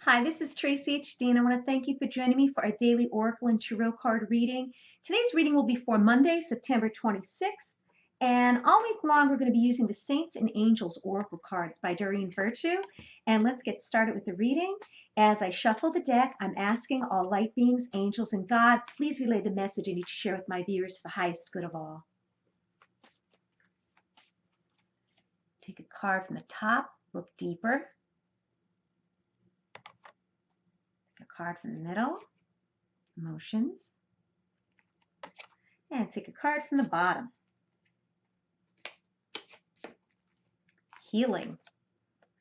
Hi, this is Tracy H. Dean. I want to thank you for joining me for our daily Oracle and Tarot card reading. Today's reading will be for Monday, September 26th. And all week long, we're going to be using the Saints and Angels Oracle cards by Doreen Virtue. And let's get started with the reading. As I shuffle the deck, I'm asking all light beings, angels, and God, please relay the message I need to share with my viewers for the highest good of all. Take a card from the top, look deeper. Take a card from the middle, emotions. And take a card from the bottom. Healing.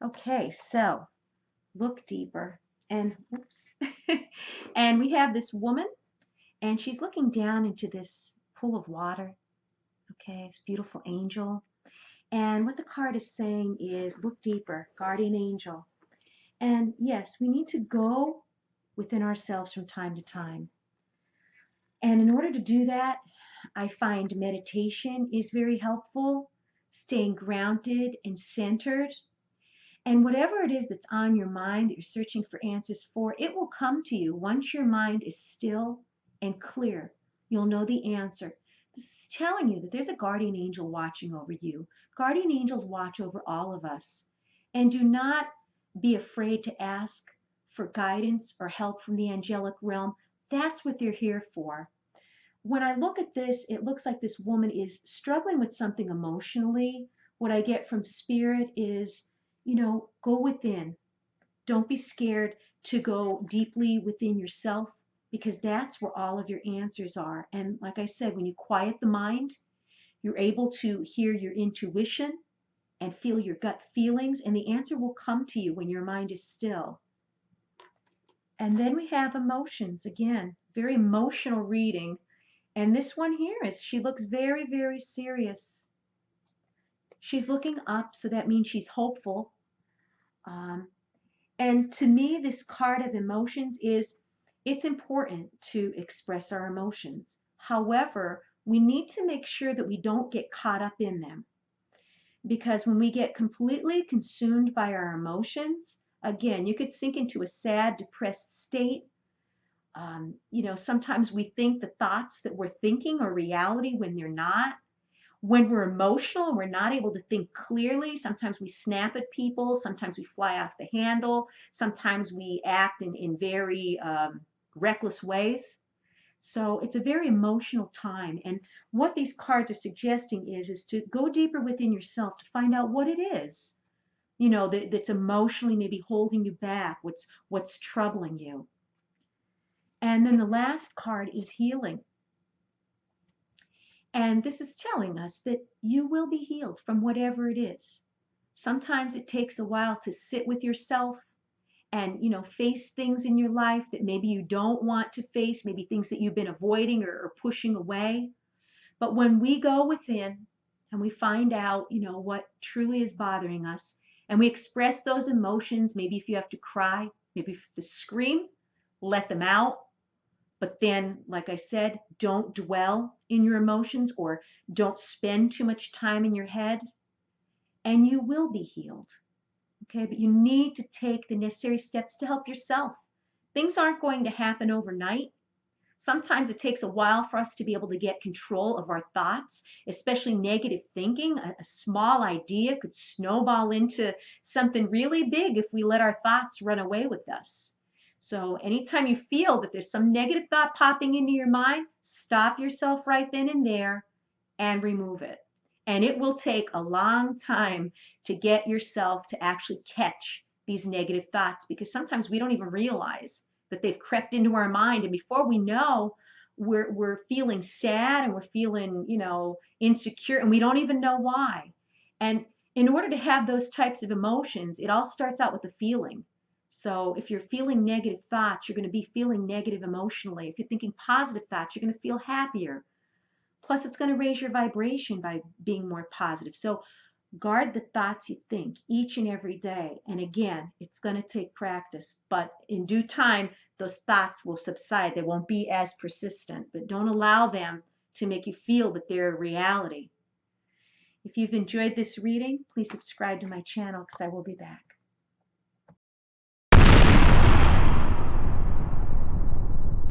Okay, so look deeper and whoops. And we have this woman and she's looking down into this pool of water. Okay, it's a beautiful angel. And what the card is saying is look deeper, guardian angel. And yes, we need to go within ourselves from time to time. And in order to do that, I find meditation is very helpful, staying grounded and centered. And whatever it is that's on your mind that you're searching for answers for, it will come to you once your mind is still and clear. You'll know the answer. This is telling you that there's a guardian angel watching over you. Guardian angels watch over all of us. And do not be afraid to ask for guidance or help from the angelic realm. That's what they're here for. When I look at this, it looks like this woman is struggling with something emotionally. What I get from Spirit is, go within. Don't be scared to go deeply within yourself because that's where all of your answers are. And like I said, when you quiet the mind, you're able to hear your intuition and feel your gut feelings, and the answer will come to you when your mind is still. And then we have emotions. Again, very emotional reading. And this one here is, she looks very, very serious. She's looking up, so that means she's hopeful. And to me, this card of emotions is, it's important to express our emotions. However, we need to make sure that we don't get caught up in them. Because when we get completely consumed by our emotions, again, you could sink into a sad, depressed state. Sometimes we think the thoughts that we're thinking are reality when they're not. When we're emotional and we're not able to think clearly, sometimes we snap at people, sometimes we fly off the handle, sometimes we act in very reckless ways. So it's a very emotional time. And what these cards are suggesting is to go deeper within yourself to find out what it is, that's emotionally maybe holding you back, what's troubling you. And then the last card is healing. And this is telling us that you will be healed from whatever it is. Sometimes it takes a while to sit with yourself and, face things in your life that maybe you don't want to face, maybe things that you've been avoiding or pushing away. But when we go within and we find out, what truly is bothering us, and we express those emotions, maybe if you have to cry, maybe if you have to scream, let them out. But then, like I said, don't dwell in your emotions or don't spend too much time in your head, and you will be healed. Okay, but you need to take the necessary steps to help yourself. Things aren't going to happen overnight. Sometimes it takes a while for us to be able to get control of our thoughts, especially negative thinking. A small idea could snowball into something really big if we let our thoughts run away with us. So anytime you feel that there's some negative thought popping into your mind, stop yourself right then and there and remove it. And it will take a long time to get yourself to actually catch these negative thoughts, because sometimes we don't even realize that they've crept into our mind. And before we know, we're feeling sad and we're feeling, insecure, and we don't even know why. And in order to have those types of emotions, it all starts out with a feeling. So if you're feeling negative thoughts, you're going to be feeling negative emotionally. If you're thinking positive thoughts, you're going to feel happier. Plus, it's going to raise your vibration by being more positive. So guard the thoughts you think each and every day. And again, it's going to take practice, but in due time, those thoughts will subside. They won't be as persistent, but don't allow them to make you feel that they're a reality. If you've enjoyed this reading, please subscribe to my channel because I will be back.